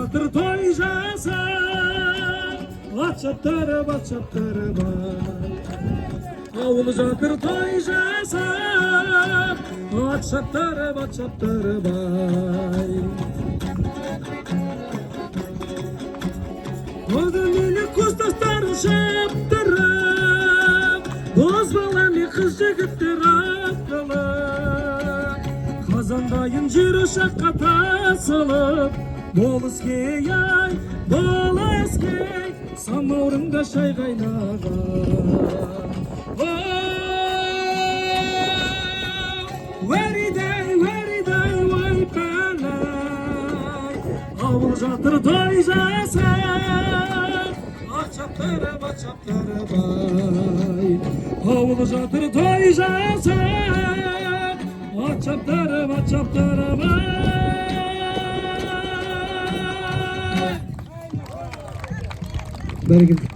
жатыр той жасап, ат шаптырып ауыл жатыр той жасап, ат шаптырып Одан мені көздастарын шаптырып, дос баланы қыз жігіттер аттылып, қазандайын жер ошаққа тасылып, болыскей ай, болыскей, самаурында шай қайнаған. Уәридай, ой пәләй, ауыл жатыр той жасап, ат шаптырып ай, ауыл жатыр той жасап, ат шаптырып ай. Бәрекелді.